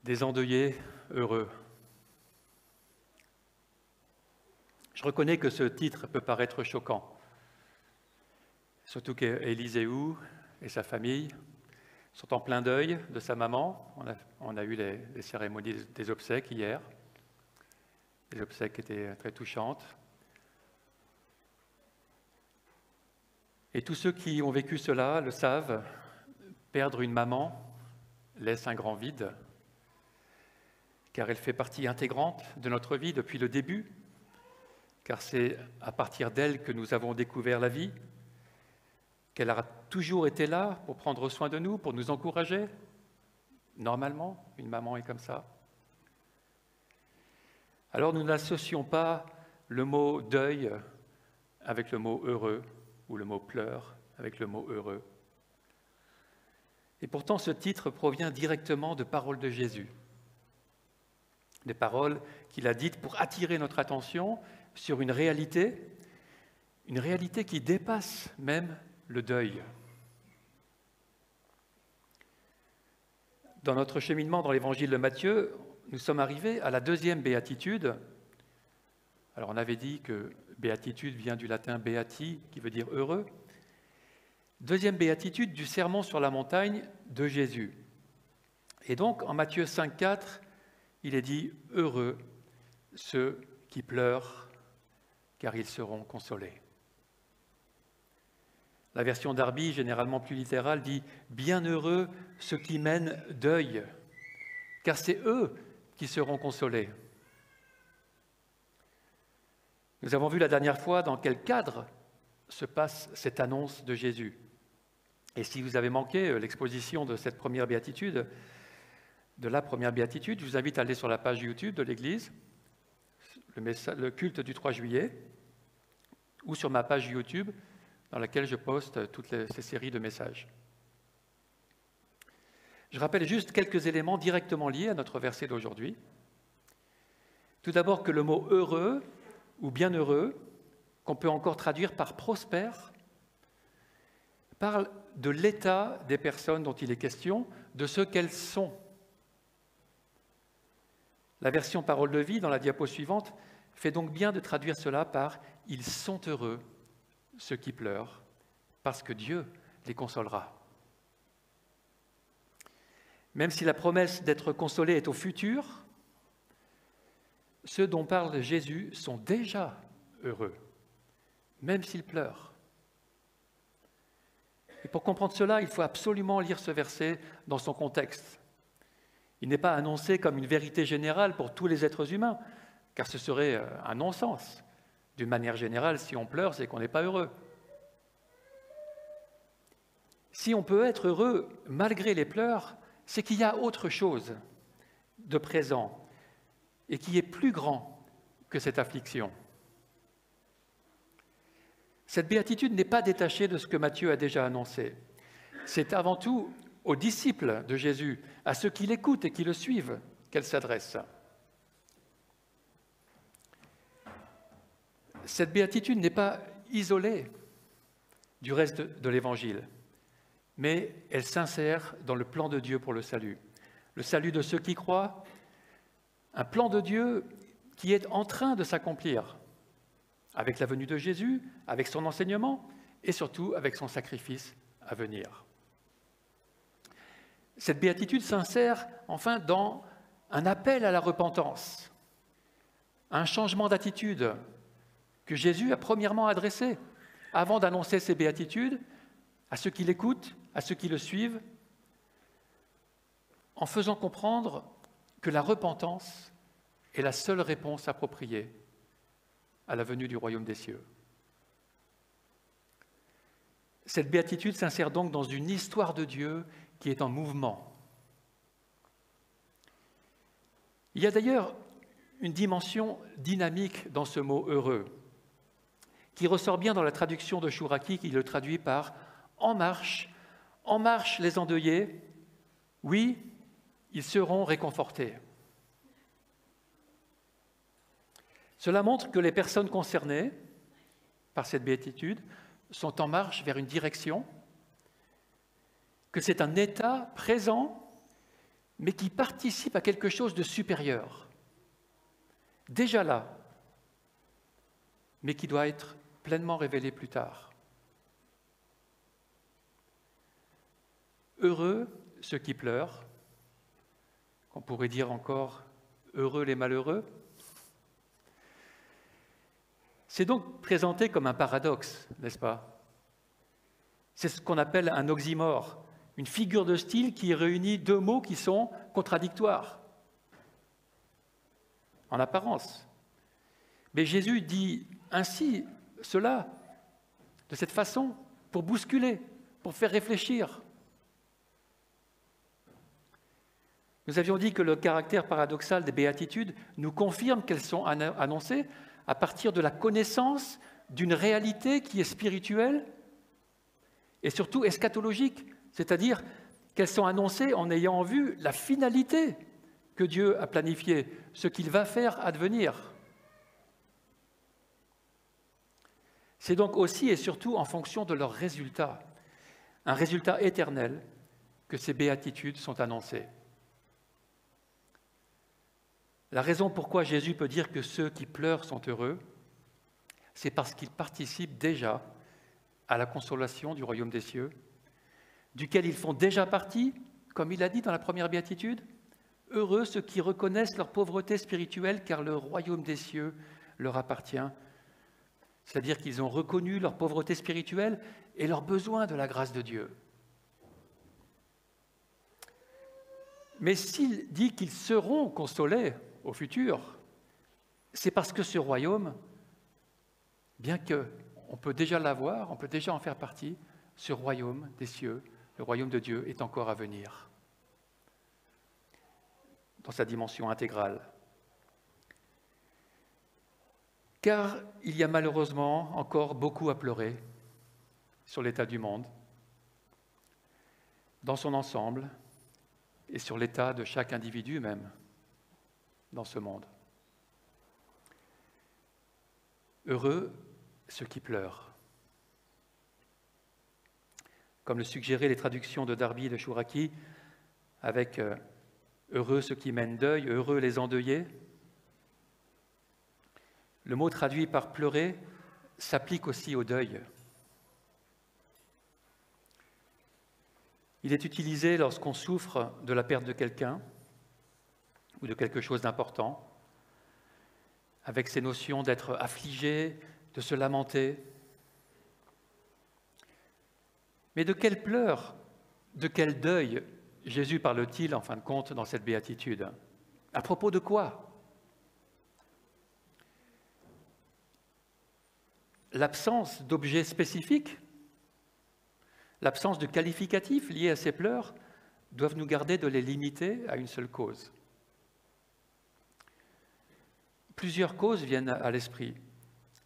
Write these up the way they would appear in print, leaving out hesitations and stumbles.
Des endeuillés heureux. Je reconnais que ce titre peut paraître choquant, surtout qu'Élisée et sa famille sont en plein deuil de sa maman. On a eu les cérémonies des obsèques hier. Les obsèques étaient très touchantes. Et tous ceux qui ont vécu cela le savent, perdre une maman laisse un grand vide, car elle fait partie intégrante de notre vie depuis le début, car c'est à partir d'elle que nous avons découvert la vie, qu'elle a toujours été là pour prendre soin de nous, pour nous encourager. Normalement, une maman est comme ça. Alors nous n'associons pas le mot deuil avec le mot heureux, ou le mot pleurs avec le mot heureux. Et pourtant, ce titre provient directement de paroles de Jésus. Des paroles qu'il a dites pour attirer notre attention sur une réalité qui dépasse même le deuil. Dans notre cheminement dans l'évangile de Matthieu, nous sommes arrivés à la deuxième béatitude. Alors on avait dit que béatitude vient du latin beati, qui veut dire heureux. Deuxième béatitude du sermon sur la montagne de Jésus. Et donc en Matthieu 5,4, il est dit « Heureux ceux qui pleurent, car ils seront consolés ». La version Darby, généralement plus littérale, dit « Bienheureux ceux qui mènent deuil, car c'est eux qui seront consolés ». Nous avons vu la dernière fois dans quel cadre se passe cette annonce de Jésus. Et si vous avez manqué l'exposition de cette première béatitude, je vous invite à aller sur la page YouTube de l'Église, le culte du 3 juillet, ou sur ma page YouTube, dans laquelle je poste toutes ces séries de messages. Je rappelle juste quelques éléments directement liés à notre verset d'aujourd'hui. Tout d'abord que le mot « heureux » ou « bienheureux », qu'on peut encore traduire par « prospère », parle de l'état des personnes dont il est question, de ce qu'elles sont. La version Parole de vie, dans la diapo suivante, fait donc bien de traduire cela par « Ils sont heureux, ceux qui pleurent, parce que Dieu les consolera ». Même si la promesse d'être consolés est au futur, ceux dont parle Jésus sont déjà heureux, même s'ils pleurent. Et pour comprendre cela, il faut absolument lire ce verset dans son contexte. Il n'est pas annoncé comme une vérité générale pour tous les êtres humains, car ce serait un non-sens. D'une manière générale, si on pleure, c'est qu'on n'est pas heureux. Si on peut être heureux malgré les pleurs, c'est qu'il y a autre chose de présent et qui est plus grand que cette affliction. Cette béatitude n'est pas détachée de ce que Matthieu a déjà annoncé. C'est avant tout aux disciples de Jésus, à ceux qui l'écoutent et qui le suivent, qu'elle s'adresse. Cette béatitude n'est pas isolée du reste de l'Évangile, mais elle s'insère dans le plan de Dieu pour le salut de ceux qui croient, un plan de Dieu qui est en train de s'accomplir avec la venue de Jésus, avec son enseignement et surtout avec son sacrifice à venir. Cette béatitude s'insère enfin dans un appel à la repentance, un changement d'attitude que Jésus a premièrement adressé avant d'annoncer ces béatitudes à ceux qui l'écoutent, à ceux qui le suivent, en faisant comprendre que la repentance est la seule réponse appropriée à la venue du royaume des cieux. Cette béatitude s'insère donc dans une histoire de Dieu qui est en mouvement. Il y a d'ailleurs une dimension dynamique dans ce mot « heureux », qui ressort bien dans la traduction de Chouraki, qui le traduit par « en marche les endeuillés, oui, ils seront réconfortés ». Cela montre que les personnes concernées par cette béatitude sont en marche vers une direction, que c'est un état présent mais qui participe à quelque chose de supérieur, déjà là, mais qui doit être pleinement révélé plus tard. Heureux ceux qui pleurent, qu'on pourrait dire encore heureux les malheureux. C'est donc présenté comme un paradoxe, n'est-ce pas? C'est ce qu'on appelle un oxymore, une figure de style qui réunit deux mots qui sont contradictoires, en apparence. Mais Jésus dit ainsi cela, de cette façon, pour bousculer, pour faire réfléchir. Nous avions dit que le caractère paradoxal des béatitudes nous confirme qu'elles sont annoncées à partir de la connaissance d'une réalité qui est spirituelle et surtout eschatologique, c'est-à-dire qu'elles sont annoncées en ayant en vue la finalité que Dieu a planifiée, ce qu'il va faire advenir. C'est donc aussi et surtout en fonction de leur résultat, un résultat éternel, que ces béatitudes sont annoncées. La raison pourquoi Jésus peut dire que ceux qui pleurent sont heureux, c'est parce qu'ils participent déjà à la consolation du royaume des cieux, duquel ils font déjà partie, comme il a dit dans la première béatitude. Heureux ceux qui reconnaissent leur pauvreté spirituelle, car le royaume des cieux leur appartient. C'est-à-dire qu'ils ont reconnu leur pauvreté spirituelle et leur besoin de la grâce de Dieu. Mais s'il dit qu'ils seront consolés au futur, c'est parce que ce royaume, bien qu'on peut déjà l'avoir, on peut déjà en faire partie, ce royaume des cieux, le royaume de Dieu, est encore à venir, dans sa dimension intégrale. Car il y a malheureusement encore beaucoup à pleurer sur l'état du monde, dans son ensemble, et sur l'état de chaque individu même dans ce monde. Heureux ceux qui pleurent. Comme le suggéraient les traductions de Darby et de Chouraki, avec heureux ceux qui mènent deuil, heureux les endeuillés. Le mot traduit par pleurer s'applique aussi au deuil. Il est utilisé lorsqu'on souffre de la perte de quelqu'un ou de quelque chose d'important, avec ces notions d'être affligé, de se lamenter. Mais de quel pleurs, de quel deuil Jésus parle-t-il en fin de compte dans cette béatitude? À propos de quoi? L'absence d'objets spécifiques, l'absence de qualificatifs liés à ces pleurs doivent nous garder de les limiter à une seule cause. Plusieurs causes viennent à l'esprit.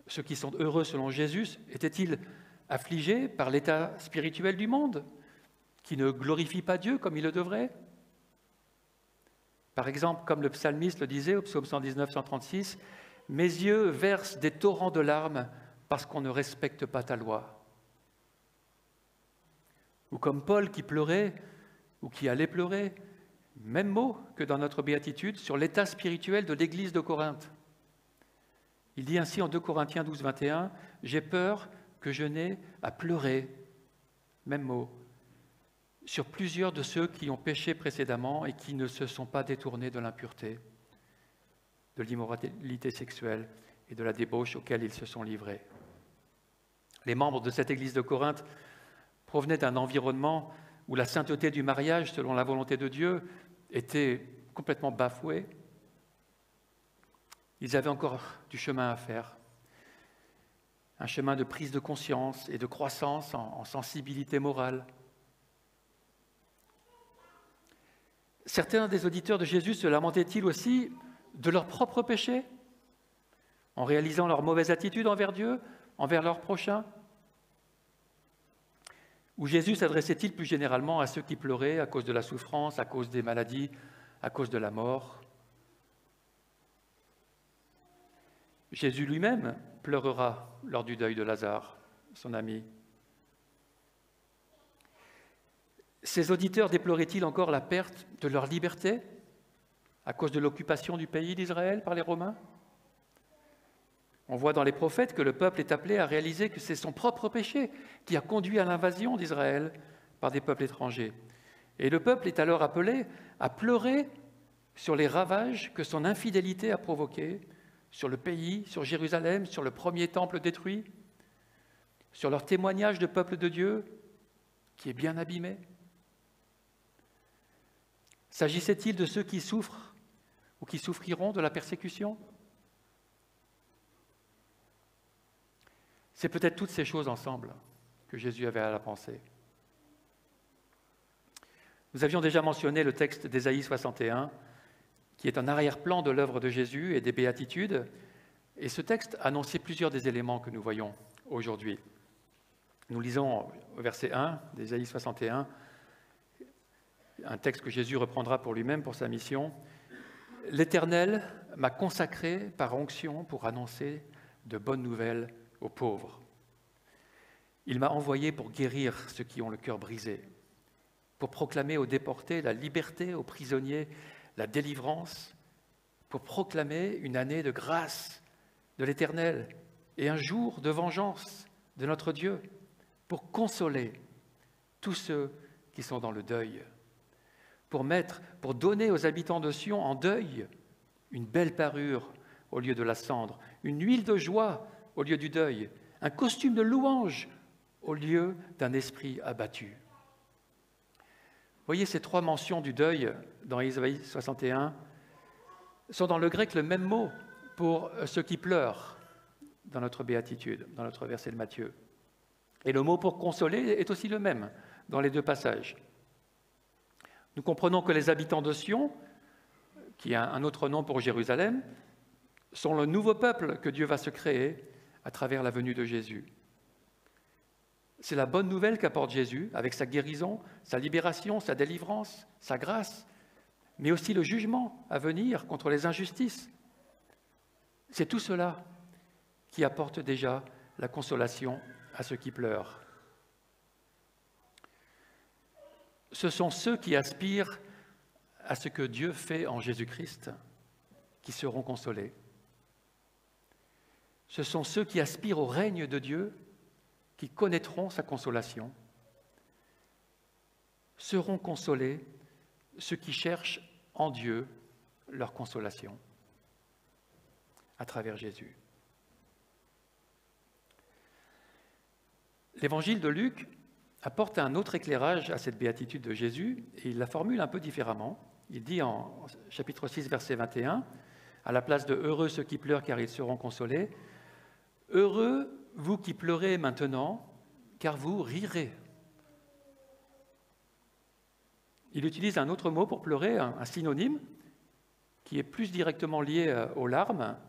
Ceux qui sont heureux selon Jésus étaient-ils affligés par l'état spirituel du monde, qui ne glorifie pas Dieu comme il le devrait? Par exemple, comme le psalmiste le disait au psaume 119, 136, « Mes yeux versent des torrents de larmes parce qu'on ne respecte pas ta loi. » Ou comme Paul qui pleurait, ou qui allait pleurer, même mot que dans notre béatitude, sur l'état spirituel de l'église de Corinthe. Il dit ainsi en 2 Corinthiens 12, 21, « J'ai peur que je n'ai à pleurer, même mot, sur plusieurs de ceux qui ont péché précédemment et qui ne se sont pas détournés de l'impureté, de l'immoralité sexuelle et de la débauche auxquelles ils se sont livrés. » Les membres de cette église de Corinthe provenaient d'un environnement où la sainteté du mariage, selon la volonté de Dieu, était complètement bafouée. Ils avaient encore du chemin à faire, un chemin de prise de conscience et de croissance en sensibilité morale. Certains des auditeurs de Jésus se lamentaient-ils aussi de leurs propres péchés, en réalisant leur mauvaise attitude envers Dieu, envers leurs prochains? Ou Jésus s'adressait-il plus généralement à ceux qui pleuraient à cause de la souffrance, à cause des maladies, à cause de la mort? Jésus lui-même pleurera lors du deuil de Lazare, son ami. Ces auditeurs déploraient-ils encore la perte de leur liberté à cause de l'occupation du pays d'Israël par les Romains? On voit dans les prophètes que le peuple est appelé à réaliser que c'est son propre péché qui a conduit à l'invasion d'Israël par des peuples étrangers. Et le peuple est alors appelé à pleurer sur les ravages que son infidélité a provoqués sur le pays, sur Jérusalem, sur le premier temple détruit, sur leur témoignage de peuple de Dieu qui est bien abîmé. S'agissait-il de ceux qui souffrent ou qui souffriront de la persécution? C'est peut-être toutes ces choses ensemble que Jésus avait à la pensée. Nous avions déjà mentionné le texte d'Ésaïe 61, qui est un arrière-plan de l'œuvre de Jésus et des béatitudes, et ce texte annonçait plusieurs des éléments que nous voyons aujourd'hui. Nous lisons au verset 1 d'Ésaïe 61, un texte que Jésus reprendra pour lui-même pour sa mission. « L'Éternel m'a consacré par onction pour annoncer de bonnes nouvelles aux pauvres. Il m'a envoyé pour guérir ceux qui ont le cœur brisé, pour proclamer aux déportés la liberté, aux prisonniers la délivrance, pour proclamer une année de grâce de l'Éternel et un jour de vengeance de notre Dieu, pour consoler tous ceux qui sont dans le deuil, pour donner aux habitants de Sion en deuil une belle parure au lieu de la cendre, une huile de joie au lieu du deuil, un costume de louange au lieu d'un esprit abattu. » Voyez, ces trois mentions du deuil dans Ésaïe 61 sont dans le grec le même mot pour ceux qui pleurent dans notre béatitude, dans notre verset de Matthieu. Et le mot pour consoler est aussi le même dans les deux passages. Nous comprenons que les habitants de Sion, qui a un autre nom pour Jérusalem, sont le nouveau peuple que Dieu va se créer à travers la venue de Jésus. C'est la bonne nouvelle qu'apporte Jésus avec sa guérison, sa libération, sa délivrance, sa grâce, mais aussi le jugement à venir contre les injustices. C'est tout cela qui apporte déjà la consolation à ceux qui pleurent. Ce sont ceux qui aspirent à ce que Dieu fait en Jésus-Christ qui seront consolés. Ce sont ceux qui aspirent au règne de Dieu qui connaîtront sa consolation. Seront consolés ceux qui cherchent en Dieu leur consolation à travers Jésus. L'évangile de Luc apporte un autre éclairage à cette béatitude de Jésus et il la formule un peu différemment. Il dit en chapitre 6, verset 21, à la place de « Heureux ceux qui pleurent car ils seront consolés », « Heureux vous qui pleurez maintenant, car vous rirez. » Il utilise un autre mot pour pleurer, un synonyme, qui est plus directement lié aux larmes.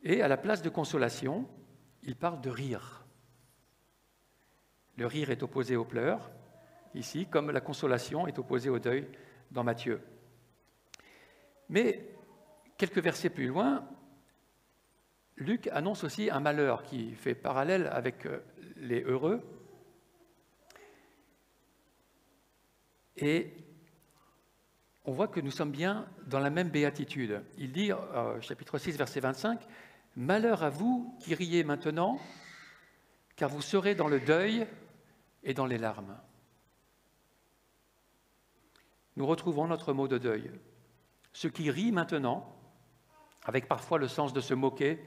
Et à la place de consolation, il parle de rire. Le rire est opposé aux pleurs, ici, comme la consolation est opposée au deuil dans Matthieu. Mais quelques versets plus loin, Luc annonce aussi un malheur qui fait parallèle avec les heureux. Et on voit que nous sommes bien dans la même béatitude. Il dit, chapitre 6, verset 25, « Malheur à vous qui riez maintenant, car vous serez dans le deuil et dans les larmes. » Nous retrouvons notre mot de deuil. Ceux qui rient maintenant, avec parfois le sens de se moquer,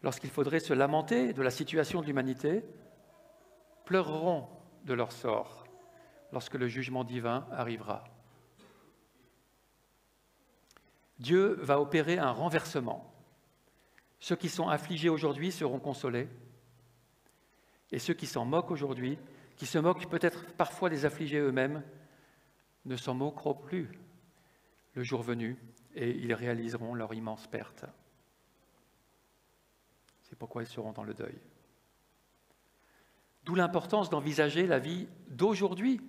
lorsqu'il faudrait se lamenter de la situation de l'humanité, pleureront de leur sort lorsque le jugement divin arrivera. Dieu va opérer un renversement. Ceux qui sont affligés aujourd'hui seront consolés, et ceux qui s'en moquent aujourd'hui, qui se moquent peut-être parfois des affligés eux-mêmes, ne s'en moqueront plus le jour venu, et ils réaliseront leur immense perte. C'est pourquoi ils seront dans le deuil. D'où l'importance d'envisager la vie d'aujourd'hui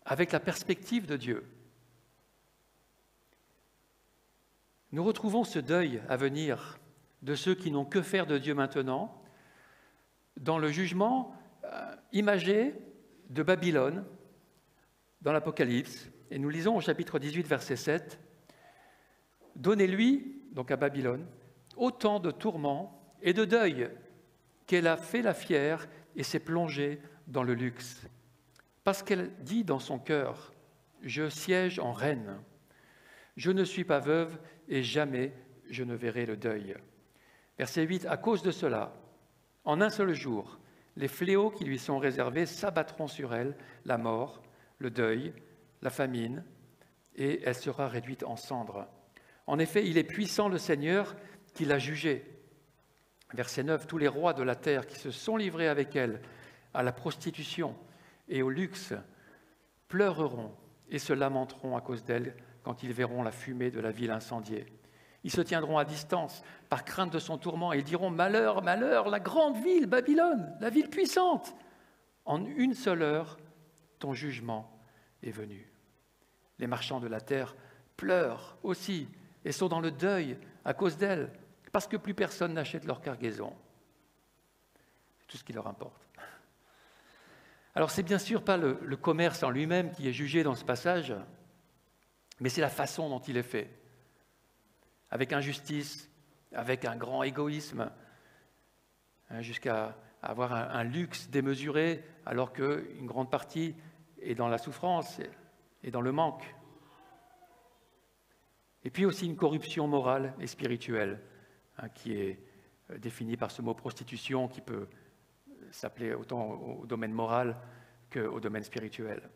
avec la perspective de Dieu. Nous retrouvons ce deuil à venir de ceux qui n'ont que faire de Dieu maintenant dans le jugement imagé de Babylone dans l'Apocalypse, et nous lisons au chapitre 18, verset 7, « Donnez-lui, donc à Babylone, autant de tourments et de deuil qu'elle a fait la fière et s'est plongée dans le luxe. Parce qu'elle dit dans son cœur, « Je siège en reine, je ne suis pas veuve et jamais je ne verrai le deuil. » Verset 8, « À cause de cela, en un seul jour, les fléaux qui lui sont réservés s'abattront sur elle, la mort, le deuil, la famine, et elle sera réduite en cendres. En effet, il est puissant le Seigneur qui l'a jugée. » Verset 9, « Tous les rois de la terre qui se sont livrés avec elle à la prostitution et au luxe pleureront et se lamenteront à cause d'elle quand ils verront la fumée de la ville incendiée. Ils se tiendront à distance par crainte de son tourment et ils diront « Malheur, malheur, la grande ville, Babylone, la ville puissante ! En une seule heure, ton jugement est venu. » Les marchands de la terre pleurent aussi et sont dans le deuil à cause d'elle, parce que plus personne n'achète leur cargaison. C'est tout ce qui leur importe. Alors, c'est bien sûr pas le commerce en lui-même qui est jugé dans ce passage, mais c'est la façon dont il est fait. Avec injustice, avec un grand égoïsme, jusqu'à avoir un luxe démesuré, alors qu'une grande partie est dans la souffrance et dans le manque. Et puis aussi une corruption morale et spirituelle, qui est définie par ce mot prostitution, qui peut s'appeler autant au domaine moral qu'au domaine spirituel.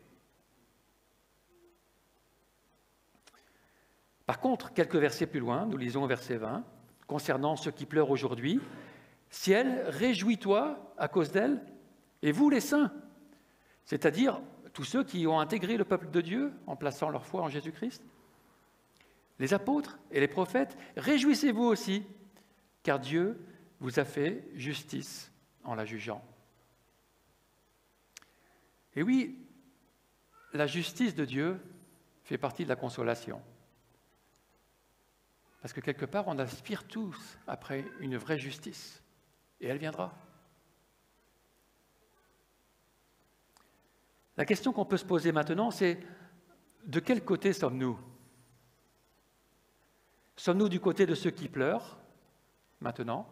Par contre, quelques versets plus loin, nous lisons au verset 20, concernant ceux qui pleurent aujourd'hui, « Ciel, réjouis-toi à cause d'elle, et vous les saints », c'est-à-dire tous ceux qui ont intégré le peuple de Dieu en plaçant leur foi en Jésus-Christ. Les apôtres et les prophètes, réjouissez-vous aussi, car Dieu vous a fait justice en la jugeant. Et oui, la justice de Dieu fait partie de la consolation. Parce que quelque part, on aspire tous après une vraie justice. Et elle viendra. La question qu'on peut se poser maintenant, c'est de quel côté sommes-nous ? Sommes-nous du côté de ceux qui pleurent, maintenant,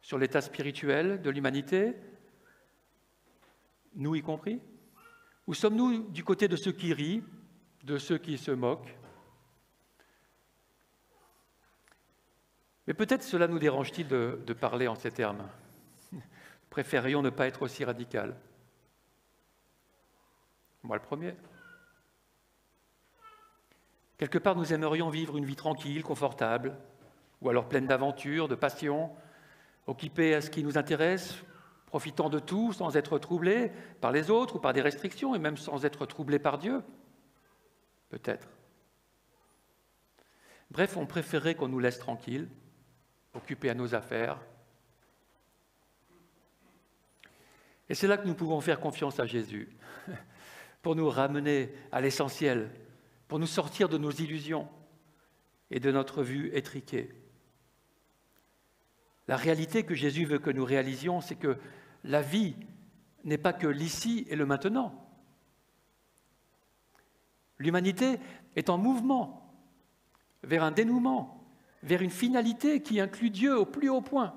sur l'état spirituel de l'humanité, nous y compris ? Ou sommes-nous du côté de ceux qui rient, de ceux qui se moquent ? Mais peut-être cela nous dérange-t-il de parler en ces termes. Préférions ne pas être aussi radical. Moi le premier. Quelque part, nous aimerions vivre une vie tranquille, confortable, ou alors pleine d'aventures, de passions, occupés à ce qui nous intéresse, profitant de tout sans être troublés par les autres ou par des restrictions, et même sans être troublés par Dieu. Peut-être. Bref, on préférait qu'on nous laisse tranquilles, occupés à nos affaires. Et c'est là que nous pouvons faire confiance à Jésus, pour nous ramener à l'essentiel, pour nous sortir de nos illusions et de notre vue étriquée. La réalité que Jésus veut que nous réalisions, c'est que la vie n'est pas que l'ici et le maintenant. L'humanité est en mouvement vers un dénouement, vers une finalité qui inclut Dieu au plus haut point.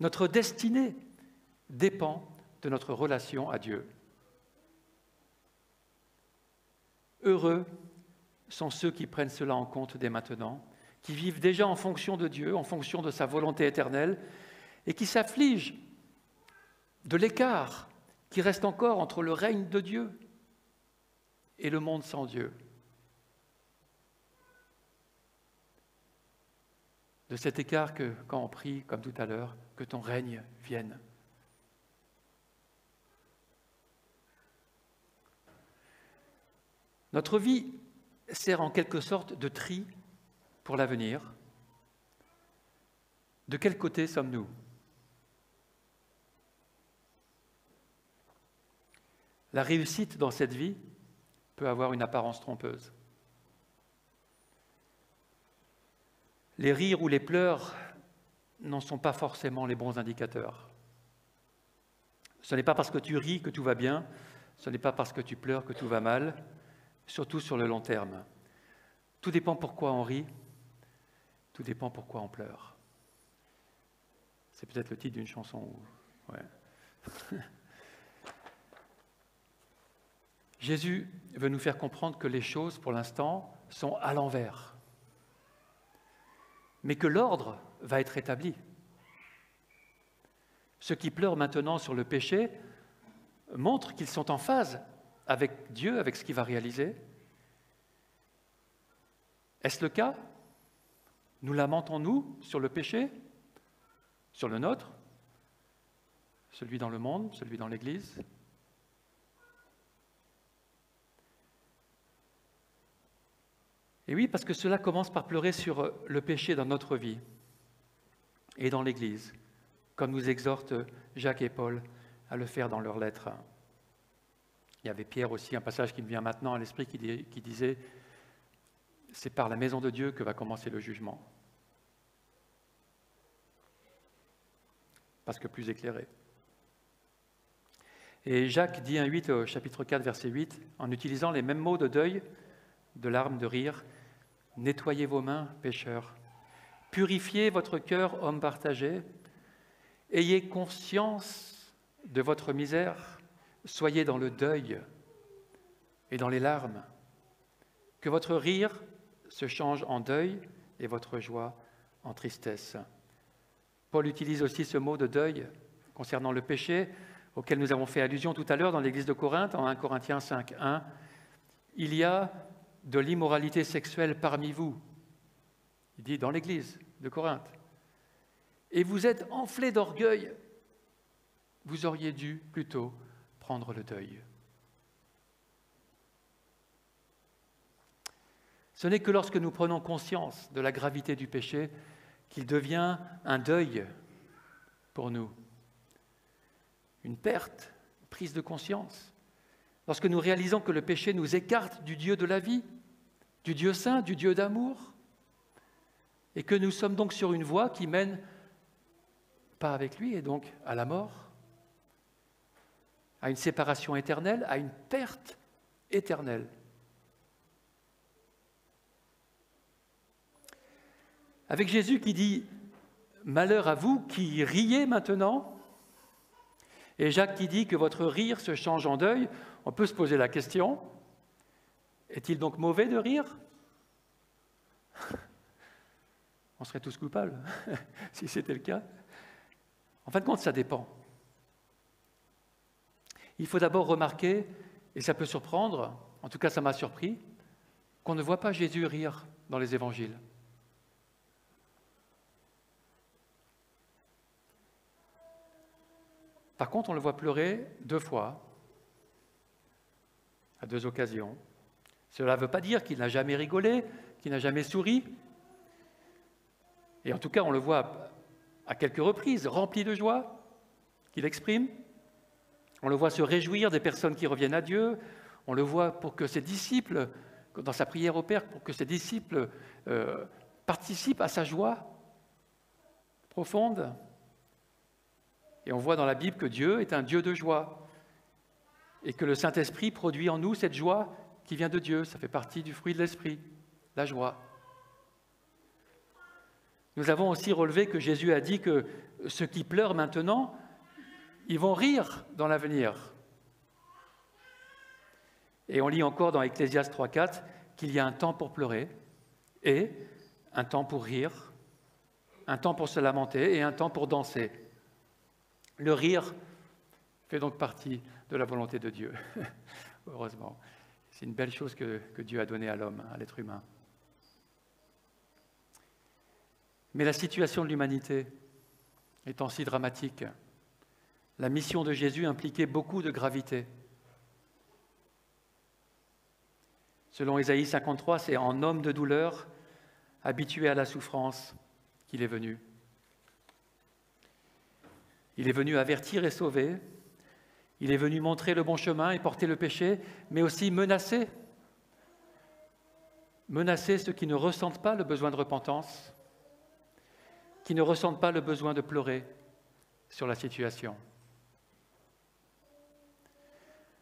Notre destinée dépend de notre relation à Dieu. Heureux sont ceux qui prennent cela en compte dès maintenant, qui vivent déjà en fonction de Dieu, en fonction de sa volonté éternelle, et qui s'affligent de l'écart qui reste encore entre le règne de Dieu et le monde sans Dieu. De cet écart que, quand on prie, comme tout à l'heure, que ton règne vienne. Notre vie sert en quelque sorte de tri pour l'avenir. De quel côté sommes-nous ? La réussite dans cette vie peut avoir une apparence trompeuse. Les rires ou les pleurs n'en sont pas forcément les bons indicateurs. Ce n'est pas parce que tu ris que tout va bien, ce n'est pas parce que tu pleures que tout va mal, surtout sur le long terme. Tout dépend pourquoi on rit, tout dépend pourquoi on pleure. C'est peut-être le titre d'une chanson. Ouais. Jésus veut nous faire comprendre que les choses, pour l'instant, sont à l'envers, mais que l'ordre va être établi. Ceux qui pleurent maintenant sur le péché montrent qu'ils sont en phase avec Dieu, avec ce qu'il va réaliser. Est-ce le cas? Nous lamentons-nous sur le péché, sur le nôtre, celui dans le monde, celui dans l'Église? Et oui, parce que cela commence par pleurer sur le péché dans notre vie et dans l'Église, comme nous exhortent Jacques et Paul à le faire dans leurs lettres. Il y avait Pierre aussi, un passage qui me vient maintenant à l'esprit, qui disait « C'est par la maison de Dieu que va commencer le jugement. » Parce que plus éclairé. Et Jacques dit un 8 au chapitre 4, verset 8, en utilisant les mêmes mots de deuil, de larmes, de rire, « Nettoyez vos mains, pécheurs. Purifiez votre cœur, homme partagé. Ayez conscience de votre misère. Soyez dans le deuil et dans les larmes. Que votre rire se change en deuil et votre joie en tristesse. » Paul utilise aussi ce mot de deuil concernant le péché, auquel nous avons fait allusion tout à l'heure dans l'église de Corinthe, en 1 Corinthiens 5, 1. « Il y a de l'immoralité sexuelle parmi vous. » Il dit dans l'église de Corinthe. « Et vous êtes enflés d'orgueil. Vous auriez dû plutôt prendre le deuil. » Ce n'est que lorsque nous prenons conscience de la gravité du péché qu'il devient un deuil pour nous, une perte, une prise de conscience. Lorsque nous réalisons que le péché nous écarte du Dieu de la vie, du Dieu saint, du Dieu d'amour, et que nous sommes donc sur une voie qui mène pas avec lui et donc à la mort, à une séparation éternelle, à une perte éternelle. Avec Jésus qui dit « Malheur à vous qui riez maintenant », et Jacques qui dit que votre rire se change en deuil, on peut se poser la question, est-il donc mauvais de rire? On serait tous coupables si c'était le cas. En fin de compte, ça dépend. Il faut d'abord remarquer, et ça peut surprendre, en tout cas ça m'a surpris, qu'on ne voit pas Jésus rire dans les évangiles. Par contre, on le voit pleurer 2 fois, à 2 occasions. Cela ne veut pas dire qu'il n'a jamais rigolé, qu'il n'a jamais souri. Et en tout cas, on le voit à quelques reprises, rempli de joie, qu'il exprime. On le voit se réjouir des personnes qui reviennent à Dieu. On le voit pour que ses disciples, dans sa prière au Père, pour que ses disciples participent à sa joie profonde. Et on voit dans la Bible que Dieu est un Dieu de joie et que le Saint-Esprit produit en nous cette joie qui vient de Dieu. Ça fait partie du fruit de l'Esprit, la joie. Nous avons aussi relevé que Jésus a dit que ceux qui pleurent maintenant, ils vont rire dans l'avenir. Et on lit encore dans Ecclésiaste 3,4 qu'il y a un temps pour pleurer et un temps pour rire, un temps pour se lamenter et un temps pour danser. Le rire fait donc partie de la volonté de Dieu, heureusement. C'est une belle chose que Dieu a donnée à l'homme, à l'être humain. Mais la situation de l'humanité étant si dramatique, la mission de Jésus impliquait beaucoup de gravité. Selon Ésaïe 53, c'est en homme de douleur, habitué à la souffrance, qu'il est venu. Il est venu avertir et sauver. Il est venu montrer le bon chemin et porter le péché, mais aussi menacer ceux qui ne ressentent pas le besoin de repentance, qui ne ressentent pas le besoin de pleurer sur la situation.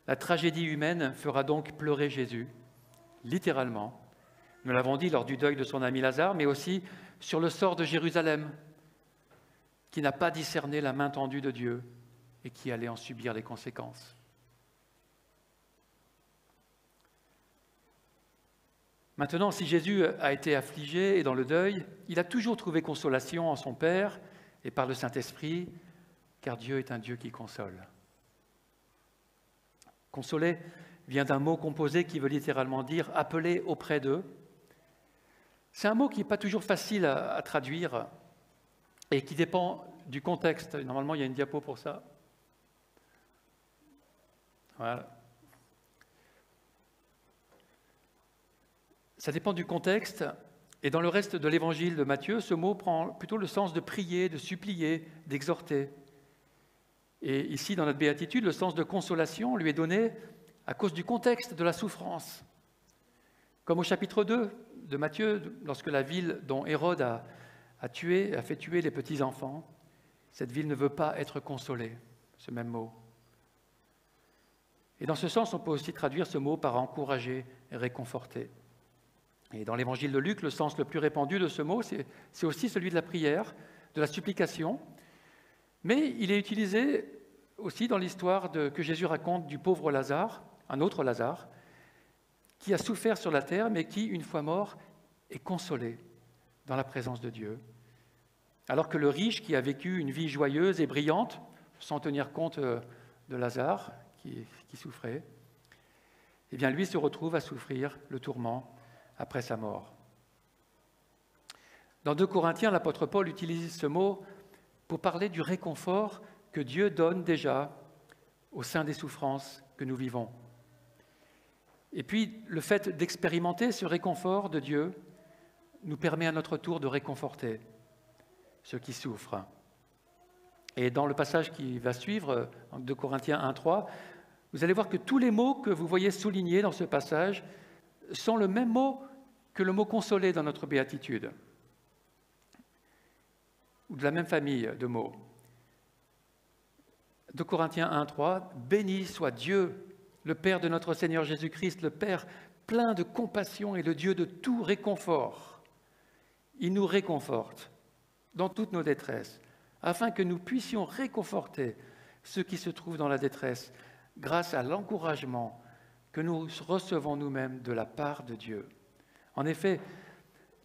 La tragédie humaine fera donc pleurer Jésus, littéralement. Nous l'avons dit lors du deuil de son ami Lazare, mais aussi sur le sort de Jérusalem, qui n'a pas discerné la main tendue de Dieu et qui allait en subir les conséquences. Maintenant, si Jésus a été affligé et dans le deuil, il a toujours trouvé consolation en son Père et par le Saint-Esprit, car Dieu est un Dieu qui console. Consoler vient d'un mot composé qui veut littéralement dire « appeler auprès d'eux ». C'est un mot qui n'est pas toujours facile à traduire et qui dépend du contexte. Normalement, il y a une diapo pour ça. Voilà. Ça dépend du contexte. Et dans le reste de l'évangile de Matthieu, ce mot prend plutôt le sens de prier, de supplier, d'exhorter. Et ici, dans notre béatitude, le sens de consolation lui est donné à cause du contexte de la souffrance. Comme au chapitre 2 de Matthieu, lorsque la ville dont Hérode a fait tuer les petits-enfants, cette ville ne veut pas être consolée, ce même mot. Et dans ce sens, on peut aussi traduire ce mot par encourager et réconforter. Et dans l'évangile de Luc, le sens le plus répandu de ce mot, c'est aussi celui de la prière, de la supplication, mais il est utilisé aussi dans l'histoire que Jésus raconte du pauvre Lazare, un autre Lazare, qui a souffert sur la terre, mais qui, une fois mort, est consolé dans la présence de Dieu. Alors que le riche, qui a vécu une vie joyeuse et brillante, sans tenir compte de Lazare, qui souffrait, eh bien lui se retrouve à souffrir le tourment après sa mort. Dans 2 Corinthiens, l'apôtre Paul utilise ce mot pour parler du réconfort que Dieu donne déjà au sein des souffrances que nous vivons. Et puis, le fait d'expérimenter ce réconfort de Dieu nous permet à notre tour de réconforter ceux qui souffrent. Et dans le passage qui va suivre, en 2 Corinthiens 1:3, vous allez voir que tous les mots que vous voyez soulignés dans ce passage sont le même mot que le mot « consoler » dans notre béatitude, ou de la même famille de mots. 2 Corinthiens 1:3, « Béni soit Dieu, le Père de notre Seigneur Jésus-Christ, le Père plein de compassion et le Dieu de tout réconfort. Il nous réconforte dans toutes nos détresses, afin que nous puissions réconforter ceux qui se trouvent dans la détresse, grâce à l'encouragement que nous recevons nous-mêmes de la part de Dieu. » En effet,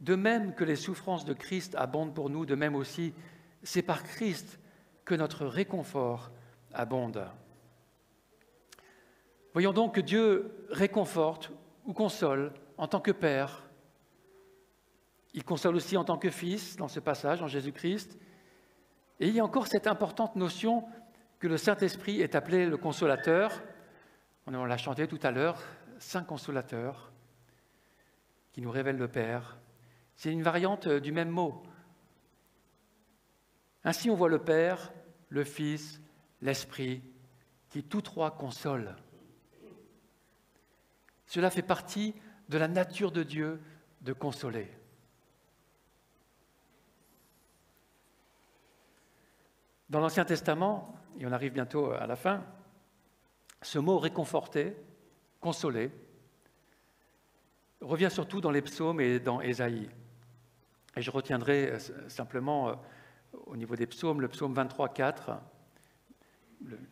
de même que les souffrances de Christ abondent pour nous, de même aussi, c'est par Christ que notre réconfort abonde. Voyons donc que Dieu réconforte ou console en tant que Père. Il console aussi en tant que Fils, dans ce passage, en Jésus-Christ. Et il y a encore cette importante notion que le Saint-Esprit est appelé le consolateur. On l'a chanté tout à l'heure, Saint Consolateur, qui nous révèle le Père. C'est une variante du même mot. Ainsi, on voit le Père, le Fils, l'Esprit, qui tous trois consolent. Cela fait partie de la nature de Dieu de consoler. Dans l'Ancien Testament, et on arrive bientôt à la fin, ce mot « réconforter », « consoler », revient surtout dans les psaumes et dans Ésaïe. Et je retiendrai simplement au niveau des psaumes, le psaume 23:4,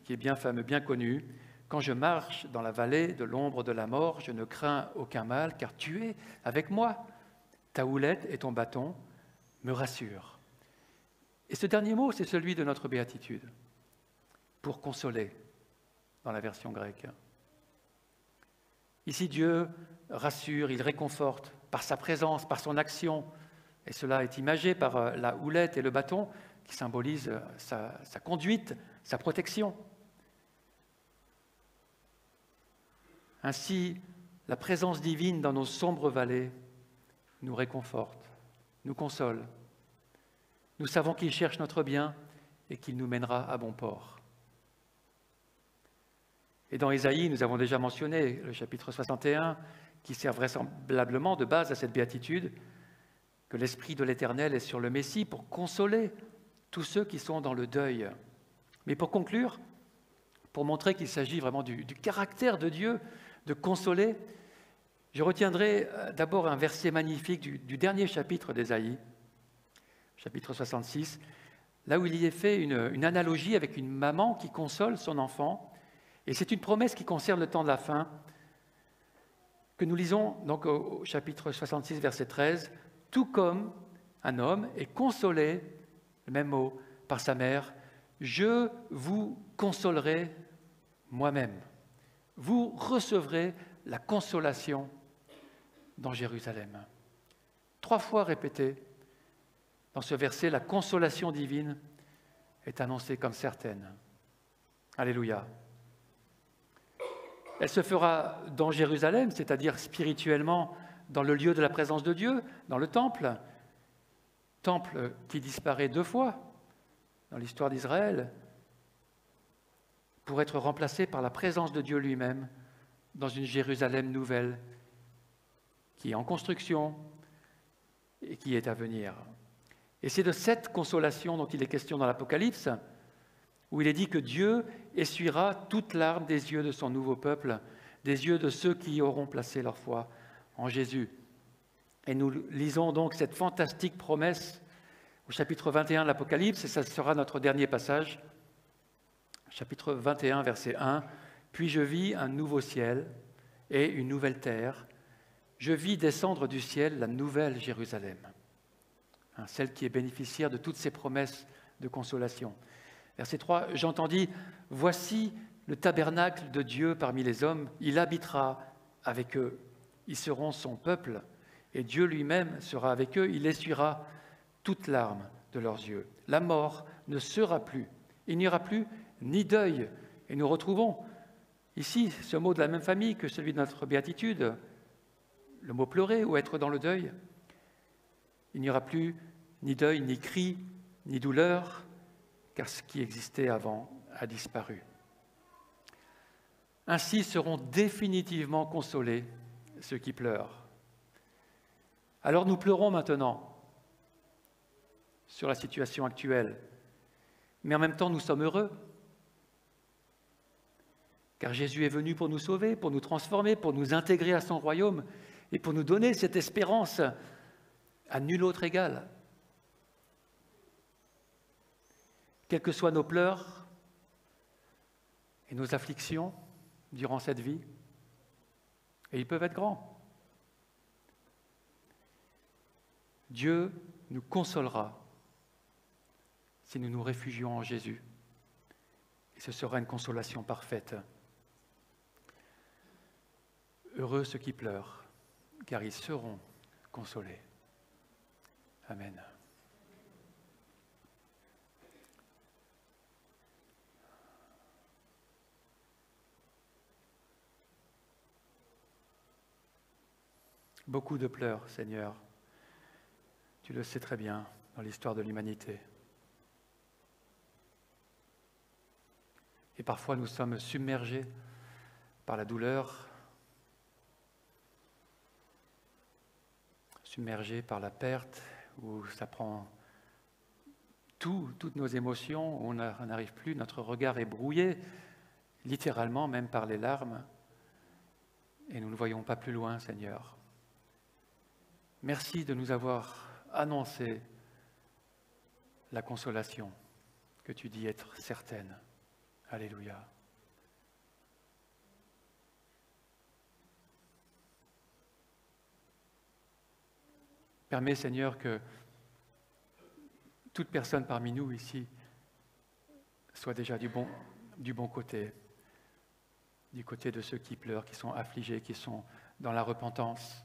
qui est bien fameux, bien connu. « Quand je marche dans la vallée de l'ombre de la mort, je ne crains aucun mal, car tu es avec moi. Ta houlette et ton bâton me rassurent. » Et ce dernier mot, c'est celui de notre béatitude, pour consoler, dans la version grecque. Ici, Dieu rassure, il réconforte par sa présence, par son action, et cela est imagé par la houlette et le bâton qui symbolisent sa conduite, sa protection. Ainsi, la présence divine dans nos sombres vallées nous réconforte, nous console. Nous savons qu'il cherche notre bien et qu'il nous mènera à bon port. Et dans Ésaïe, nous avons déjà mentionné le chapitre 61, qui sert vraisemblablement de base à cette béatitude, que l'Esprit de l'Éternel est sur le Messie pour consoler tous ceux qui sont dans le deuil. Mais pour conclure, pour montrer qu'il s'agit vraiment du caractère de Dieu de consoler, je retiendrai d'abord un verset magnifique du dernier chapitre d'Ésaïe, chapitre 66, là où il y est fait une analogie avec une maman qui console son enfant. Et c'est une promesse qui concerne le temps de la fin, que nous lisons donc au chapitre 66, verset 13, « Tout comme un homme est consolé, le même mot, par sa mère, je vous consolerai moi-même. Vous recevrez la consolation dans Jérusalem. » 3 fois répété dans ce verset, la consolation divine est annoncée comme certaine. Alléluia. Elle se fera dans Jérusalem, c'est-à-dire spirituellement dans le lieu de la présence de Dieu, dans le temple qui disparaît 2 fois dans l'histoire d'Israël, pour être remplacé par la présence de Dieu lui-même dans une Jérusalem nouvelle qui est en construction et qui est à venir. Et c'est de cette consolation dont il est question dans l'Apocalypse, où il est dit que Dieu essuiera toute larme des yeux de son nouveau peuple, des yeux de ceux qui auront placé leur foi en Jésus. Et nous lisons donc cette fantastique promesse au chapitre 21 de l'Apocalypse, et ça sera notre dernier passage, chapitre 21, verset 1. « Puis je vis un nouveau ciel et une nouvelle terre. Je vis descendre du ciel la nouvelle Jérusalem, celle qui est bénéficiaire de toutes ces promesses de consolation. » Verset 3, « J'entendis, voici le tabernacle de Dieu parmi les hommes, il habitera avec eux. Ils seront son peuple, et Dieu lui-même sera avec eux, il essuiera toute larme de leurs yeux. La mort ne sera plus, il n'y aura plus ni deuil. » Et nous retrouvons ici ce mot de la même famille que celui de notre béatitude, le mot pleurer ou être dans le deuil. Il n'y aura plus ni deuil, ni cri, ni douleur, car ce qui existait avant a disparu. Ainsi seront définitivement consolés ceux qui pleurent. Alors nous pleurons maintenant sur la situation actuelle, mais en même temps nous sommes heureux, car Jésus est venu pour nous sauver, pour nous transformer, pour nous intégrer à son royaume et pour nous donner cette espérance à nul autre égal. Quels que soient nos pleurs et nos afflictions durant cette vie, et ils peuvent être grands, Dieu nous consolera si nous nous réfugions en Jésus. Et ce sera une consolation parfaite. Heureux ceux qui pleurent, car ils seront consolés. Amen. Beaucoup de pleurs, Seigneur. Tu le sais très bien dans l'histoire de l'humanité. Et parfois nous sommes submergés par la douleur, submergés par la perte, où ça prend toutes nos émotions, où on n'arrive plus, notre regard est brouillé, littéralement même par les larmes, et nous ne voyons pas plus loin, Seigneur. Merci de nous avoir annoncé la consolation que tu dis être certaine. Alléluia. Permets, Seigneur, que toute personne parmi nous ici soit déjà du bon côté, du côté de ceux qui pleurent, qui sont affligés, qui sont dans la repentance,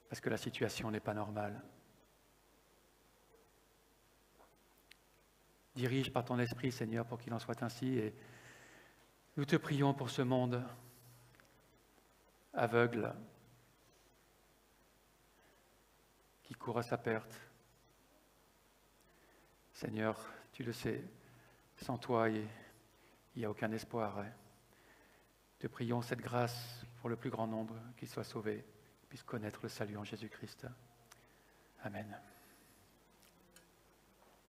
parce que la situation n'est pas normale. Dirige par ton esprit, Seigneur, pour qu'il en soit ainsi, et nous te prions pour ce monde aveugle, qui court à sa perte. Seigneur, tu le sais, sans toi, il n'y a aucun espoir. Te prions cette grâce pour le plus grand nombre, qu'il soit sauvé, puisse connaître le salut en Jésus-Christ. Amen.